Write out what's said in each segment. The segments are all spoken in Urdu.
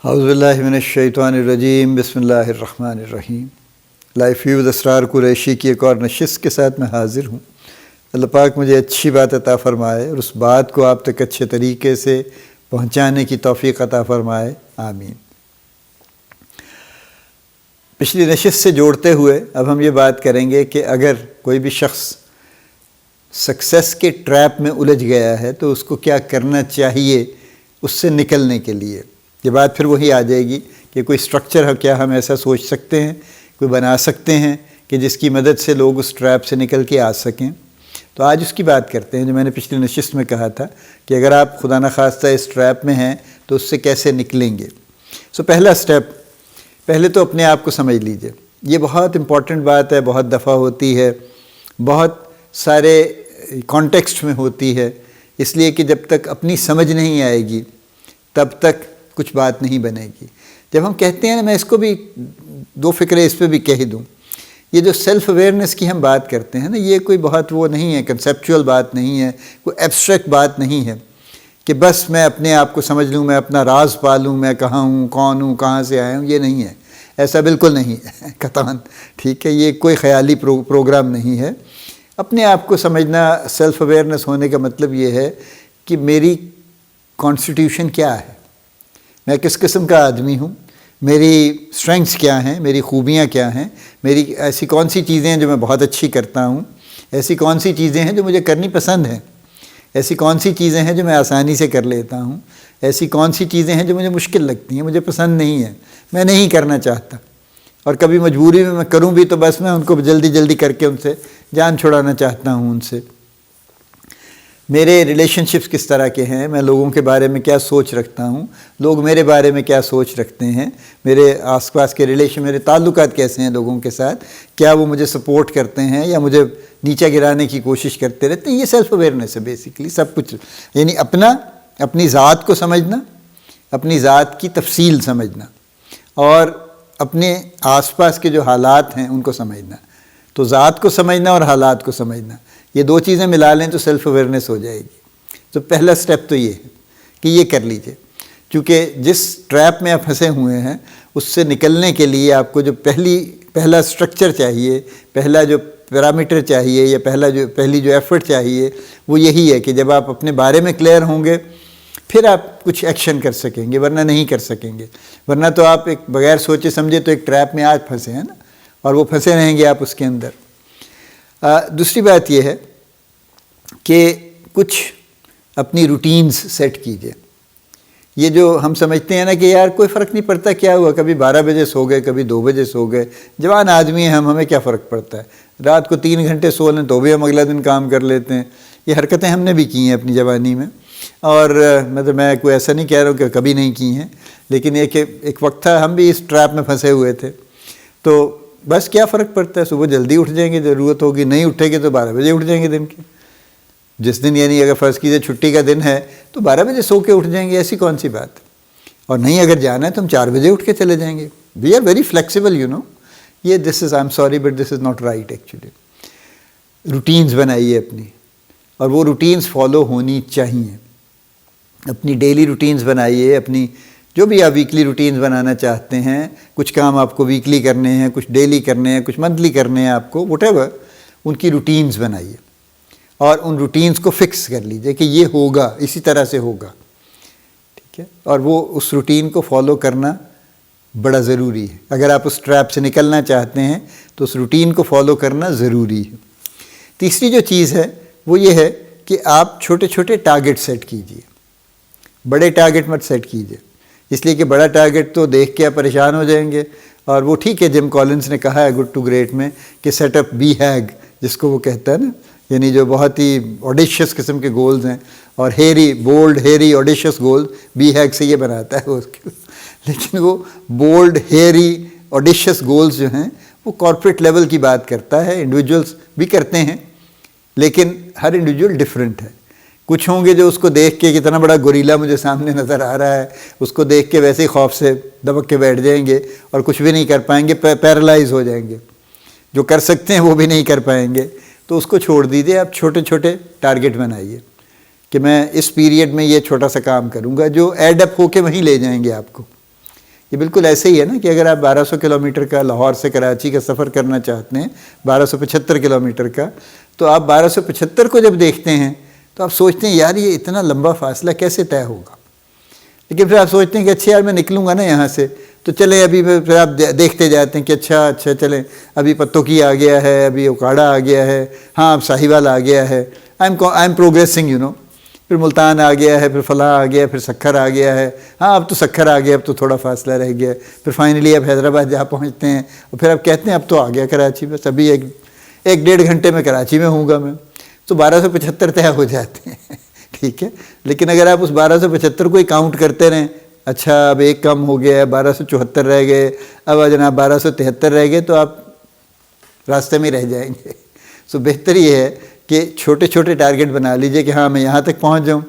اعوذ باللہ من الشیطان الرجیم، بسم اللہ الرحمن الرحیم۔ لائف ویوز اسرار قریشی کی ایک اور نشست کے ساتھ میں حاضر ہوں۔ اللہ پاک مجھے اچھی بات عطا فرمائے اور اس بات کو آپ تک اچھے طریقے سے پہنچانے کی توفیق عطا فرمائے، آمین۔ پچھلی نشست سے جوڑتے ہوئے اب ہم یہ بات کریں گے کہ اگر کوئی بھی شخص سکسیس کے ٹریپ میں الجھ گیا ہے تو اس کو کیا کرنا چاہیے اس سے نکلنے کے لیے۔ یہ بات پھر وہی آ جائے گی کہ کوئی سٹرکچر ہے، کیا ہم ایسا سوچ سکتے ہیں، کوئی بنا سکتے ہیں کہ جس کی مدد سے لوگ اس ٹریپ سے نکل کے آ سکیں۔ تو آج اس کی بات کرتے ہیں جو میں نے پچھلی نشست میں کہا تھا کہ اگر آپ خدا نخواستہ اس ٹریپ میں ہیں تو اس سے کیسے نکلیں گے۔ پہلا سٹیپ، پہلے تو اپنے آپ کو سمجھ لیجئے۔ یہ بہت امپورٹنٹ بات ہے، بہت دفعہ ہوتی ہے، بہت سارے کانٹیکسٹ میں ہوتی ہے، اس لیے کہ جب تک اپنی سمجھ نہیں آئے گی تب تک کچھ بات نہیں بنے گی۔ جب ہم کہتے ہیں نا، میں اس کو بھی دو فکرے اس پہ بھی کہہ دوں، یہ جو سیلف اویئرنیس کی ہم بات کرتے ہیں نا، یہ کوئی بہت وہ نہیں ہے، کنسیپچول بات نہیں ہے، کوئی ایبسٹریکٹ بات نہیں ہے کہ بس میں اپنے آپ کو سمجھ لوں، میں اپنا راز پالوں، میں کہاں ہوں، کون ہوں، کہاں سے آیا ہوں، یہ نہیں ہے، ایسا بالکل نہیں ہے قطعاً، ٹھیک ہے۔ یہ کوئی خیالی پروگرام نہیں ہے۔ اپنے آپ کو سمجھنا، سیلف اویئرنیس ہونے کا مطلب یہ ہے کہ میری کانسٹیٹیوشن کیا ہے، میں کس قسم کا آدمی ہوں، میری اسٹرینگس کیا ہیں، میری خوبیاں کیا ہیں، میری ایسی کون سی چیزیں ہیں جو میں بہت اچھی کرتا ہوں، ایسی کون سی چیزیں ہیں جو مجھے کرنی پسند ہیں، ایسی کون سی چیزیں ہیں جو میں آسانی سے کر لیتا ہوں، ایسی کون سی چیزیں ہیں جو مجھے مشکل لگتی ہیں، مجھے پسند نہیں ہیں، میں نہیں کرنا چاہتا، اور کبھی مجبوری میں کروں بھی تو بس میں ان کو جلدی جلدی کر کے ان سے جان چھڑانا چاہتا ہوں ان سے۔ میرے ریلیشن شپس کس طرح کے ہیں، میں لوگوں کے بارے میں کیا سوچ رکھتا ہوں، لوگ میرے بارے میں کیا سوچ رکھتے ہیں، میرے آس پاس کے ریلیشن، میرے تعلقات کیسے ہیں لوگوں کے ساتھ، کیا وہ مجھے سپورٹ کرتے ہیں یا مجھے نیچے گرانے کی کوشش کرتے رہتے ہیں۔ یہ سیلف اویئرنیس ہے بیسیکلی، سب کچھ، یعنی اپنی ذات کو سمجھنا، اپنی ذات کی تفصیل سمجھنا اور اپنے آس پاس کے جو حالات ہیں ان کو سمجھنا۔ تو ذات کو سمجھنا اور حالات کو سمجھنا، یہ دو چیزیں ملا لیں تو سیلف اویئرنیس ہو جائے گی۔ تو پہلا سٹیپ تو یہ ہے کہ یہ کر لیجئے، کیونکہ جس ٹریپ میں آپ پھنسے ہوئے ہیں اس سے نکلنے کے لیے آپ کو جو پہلا سٹرکچر چاہیے، پہلا جو پیرامیٹر چاہیے یا پہلی جو ایفرٹ چاہیے وہ یہی ہے کہ جب آپ اپنے بارے میں کلیئر ہوں گے پھر آپ کچھ ایکشن کر سکیں گے، ورنہ نہیں کر سکیں گے۔ ورنہ تو آپ ایک بغیر سوچے سمجھے تو ایک ٹریپ میں آج پھنسے ہیں نا، اور وہ پھنسے رہیں گے آپ اس کے اندر۔ دوسری بات یہ ہے کہ کچھ اپنی روٹینز سیٹ کیجئے۔ یہ جو ہم سمجھتے ہیں نا کہ یار کوئی فرق نہیں پڑتا، کیا ہوا، کبھی 12 بجے سو گئے، کبھی 2 بجے سو گئے، جوان آدمی ہیں ہمیں کیا فرق پڑتا ہے، رات کو 3 گھنٹے سو لیں تو بھی ہم اگلا دن کام کر لیتے ہیں۔ یہ حرکتیں ہم نے بھی کی ہیں اپنی جوانی میں، اور مطلب میں کوئی ایسا نہیں کہہ رہا ہوں کہ کبھی نہیں کی ہیں، لیکن ایک وقت تھا ہم بھی اس ٹریپ میں پھنسے ہوئے تھے۔ تو بس کیا فرق پڑتا ہے، صبح جلدی اٹھ جائیں گے، ضرورت ہوگی، نہیں اٹھے گے تو 12 بجے اٹھ جائیں گے دن کے، جس دن یعنی اگر فرض کیجیے چھٹی کا دن ہے تو 12 بجے سو کے اٹھ جائیں گے، ایسی کون سی بات ہے۔ اور نہیں اگر جانا ہے تو ہم 4 بجے اٹھ کے چلے جائیں گے۔ We are very flexible you know. یہ this is, I am sorry but this is not right actually. Routines بنائیے اپنی، اور وہ روٹینز فالو ہونی چاہیے۔ اپنی ڈیلی روٹینز بنائیے، اپنی جو بھی آپ ویکلی روٹینز بنانا چاہتے ہیں، کچھ کام آپ کو ویکلی کرنے ہیں، کچھ ڈیلی کرنے ہیں، کچھ منتھلی کرنے ہیں آپ کو، وٹ ایور، ان کی روٹینز بنائیے اور ان روٹینز کو فکس کر لیجئے کہ یہ ہوگا، اسی طرح سے ہوگا، ٹھیک ہے۔ اور وہ اس روٹین کو فالو کرنا بڑا ضروری ہے۔ اگر آپ اس ٹریپ سے نکلنا چاہتے ہیں تو اس روٹین کو فالو کرنا ضروری ہے۔ تیسری جو چیز ہے وہ یہ ہے کہ آپ چھوٹے چھوٹے ٹارگٹ سیٹ کیجئے، بڑے ٹارگٹ مت سیٹ کیجئے، اس لیے کہ بڑا ٹارگٹ تو دیکھ کے آپ پریشان ہو جائیں گے۔ اور وہ ٹھیک ہے، جم کالنس نے کہا ہے گڈ ٹو گریٹ میں کہ سیٹ اپ بی ہیگ، جس کو وہ کہتا ہے نا، یعنی جو بہت ہی آڈیشیس قسم کے گولز ہیں، اور bold hairy audacious goal, BHAG سے یہ بناتا ہے وہ، لیکن وہ بولڈ ہیری آڈیشیس گولز جو ہیں وہ کارپوریٹ لیول کی بات کرتا ہے، انڈیویجولس بھی کرتے ہیں لیکن ہر انڈیویجول ڈیفرنٹ ہے۔ کچھ ہوں گے جو اس کو دیکھ کے کتنا بڑا گوریلا مجھے سامنے نظر آ رہا ہے، اس کو دیکھ کے ویسے ہی خوف سے دبک کے بیٹھ جائیں گے اور کچھ بھی نہیں کر پائیں گے، پیرالائز ہو جائیں گے، جو کر سکتے ہیں وہ بھی نہیں کر پائیں گے۔ تو اس کو چھوڑ دیجیے، آپ چھوٹے چھوٹے ٹارگٹ بنائیے کہ میں اس پیریڈ میں یہ چھوٹا سا کام کروں گا، جو ایڈ اپ ہو کے وہیں لے جائیں گے آپ کو۔ یہ بالکل ایسے ہی ہے نا کہ اگر آپ 1200 کلومیٹر کا لاہور سے کراچی کا سفر کرنا چاہتے ہیں، 1275 کلومیٹر کا، تو آپ 1275 کو جب دیکھتے ہیں تو آپ سوچتے ہیں یار یہ اتنا لمبا فاصلہ کیسے طے ہوگا، لیکن پھر آپ سوچتے ہیں کہ اچھا یار میں نکلوں گا نا یہاں سے تو چلیں ابھی، پھر آپ دیکھتے جاتے ہیں کہ اچھا چلیں ابھی پتوکی آ گیا ہے، ابھی اوکاڑا آ گیا ہے، ہاں اب ساہیوال آ گیا ہے، آئی ایم پروگریسنگ پھر ملتان آ گیا ہے، پھر فلاں آ گیا، پھر سکھر آ گیا ہے، ہاں اب تو سکھر آ گیا، اب تو تھوڑا فاصلہ رہ گیا، پھر فائنلی اب حیدرآباد جا پہنچتے ہیں اور پھر آپ کہتے ہیں اب تو آ گیا کراچی، بس ابھی ایک ڈیڑھ گھنٹے میں کراچی میں ہوں گا میں، تو 1275 طے ہو جاتے ہیں ٹھیک ہے. لیکن اگر آپ اس 1275 کو ہی کاؤنٹ کرتے رہیں، اچھا اب ایک کم ہو گیا ہے، 1274 رہ گئے، اب جناب 1273 رہ گئے، تو آپ راستے میں رہ جائیں گے. سو بہتر یہ ہے کہ چھوٹے چھوٹے ٹارگٹ بنا لیجئے کہ ہاں میں یہاں تک پہنچ جاؤں.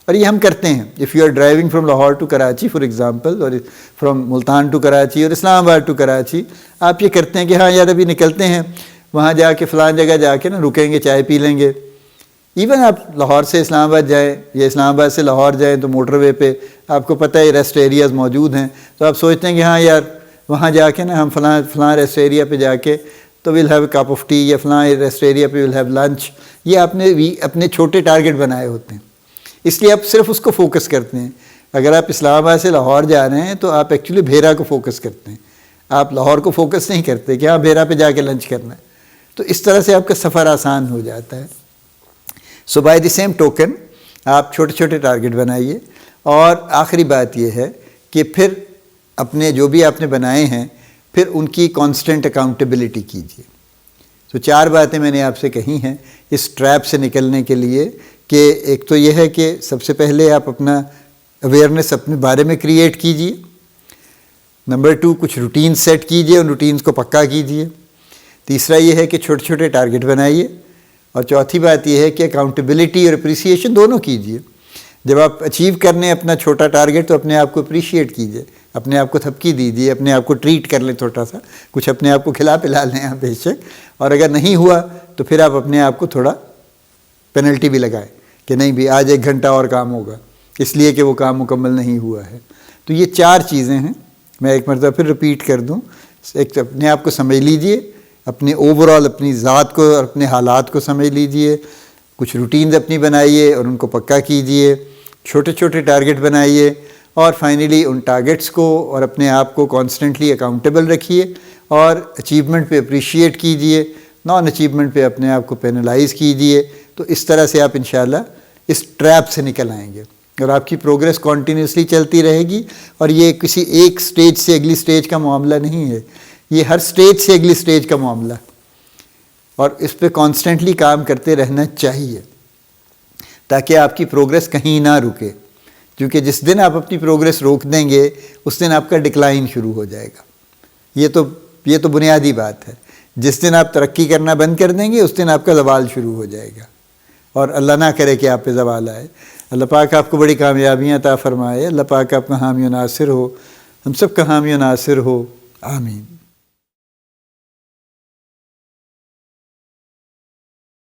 اور یہ ہم کرتے ہیں. If you are driving from Lahore to Karachi for example, اور فرام ملتان ٹو کراچی اور اسلام آباد ٹو کراچی، آپ یہ کرتے ہیں کہ ہاں یار ابھی نکلتے ہیں، وہاں جا کے فلان جگہ جا کے نا رکیں گے، چائے پی لیں گے. ایون آپ لاہور سے اسلام آباد جائیں یا اسلام آباد سے لاہور جائیں تو موٹر وے پہ آپ کو پتہ ہے ریسٹ ایریاز موجود ہیں، تو آپ سوچتے ہیں کہ ہاں یار وہاں جا کے نا ہم فلاں ریسٹ ایریا پہ جا کے تو we'll have a cup of tea, یا فلاں ریسٹ ایریا پہ ویل ہیو لنچ. یہ آپ نے اپنے چھوٹے ٹارگٹ بنائے ہوتے ہیں، اس لیے آپ صرف اس کو فوکس کرتے ہیں. اگر آپ اسلام آباد سے لاہور جا رہے ہیں تو آپ ایکچولی بھیرا کو فوکس کرتے ہیں، آپ لاہور کو فوکس نہیں کرتے کہ ہاں بھیرا پہ جا کے لنچ کرنا ہے. تو اس طرح سے آپ کا سفر آسان ہو جاتا ہے. So by the same token آپ چھوٹے چھوٹے ٹارگٹ بنائیے. اور آخری بات یہ ہے کہ پھر اپنے جو بھی آپ نے بنائے ہیں پھر ان کی کانسٹنٹ اکاؤنٹیبلٹی کیجیے. تو 4 باتیں میں نے آپ سے کہی ہیں اس ٹریپ سے نکلنے کے لیے، کہ ایک تو یہ ہے کہ سب سے پہلے آپ اپنا اویئرنیس اپنے بارے میں کریٹ کیجیے. نمبر 2 کچھ روٹین سیٹ کیجیے، اور روٹینز کو پکا کیجیے. تیسرا یہ ہے کہ چھوٹے چھوٹے ٹارگٹ بنائیے. اور چوتھی بات یہ ہے کہ اکاؤنٹیبلٹی اور اپریسیشن دونوں کیجیے. جب آپ اچیو کرنے اپنا چھوٹا ٹارگٹ تو اپنے آپ کو اپریشیٹ کیجیے، اپنے آپ کو تھپکی دیجیے، اپنے آپ کو ٹریٹ کر لیں، چھوٹا سا کچھ اپنے آپ کو کھلا پلا لیں آپ بے شک. اور اگر نہیں ہوا تو پھر آپ اپنے آپ کو تھوڑا پینلٹی بھی لگائیں کہ نہیں بھی آج 1 گھنٹہ اور کام ہوگا اس لیے کہ وہ کام مکمل نہیں ہوا ہے. تو یہ 4 چیزیں ہیں. میں ایک مرتبہ پھر رپیٹ کر دوں. ایک اپنے آپ کو سمجھ لیجیے، اپنے اوور آل اپنی ذات کو اور اپنے حالات کو سمجھ لیجیے. کچھ روٹینز اپنی بنائیے اور ان کو پکا کیجیے. چھوٹے چھوٹے ٹارگٹ بنائیے. اور فائنلی ان ٹارگٹس کو اور اپنے آپ کو کانسٹنٹلی اکاؤنٹیبل رکھیے. اور اچیومنٹ پہ اپریشیٹ کیجیے، نان اچیومنٹ پہ اپنے آپ کو پینلائز کیجیے. تو اس طرح سے آپ انشاءاللہ اس ٹریپ سے نکل آئیں گے اور آپ کی پروگرس کنٹینیوسلی چلتی رہے گی. اور یہ کسی ایک سٹیج سے اگلی سٹیج کا معاملہ نہیں ہے، یہ ہر سٹیج سے اگلی سٹیج کا معاملہ، اور اس پہ کانسٹنٹلی کام کرتے رہنا چاہیے تاکہ آپ کی پروگرس کہیں نہ رکے. کیونکہ جس دن آپ اپنی پروگرس روک دیں گے اس دن آپ کا ڈکلائن شروع ہو جائے گا. یہ تو بنیادی بات ہے. جس دن آپ ترقی کرنا بند کر دیں گے اس دن آپ کا زوال شروع ہو جائے گا. اور اللہ نہ کرے کہ آپ پہ زوال آئے. اللہ پاک آپ کو بڑی کامیابیاں عطا فرمائے. اللہ پاک آپ کا حامی و ناصر ہو، ہم سب کا حامی و ناصر ہو. آمین.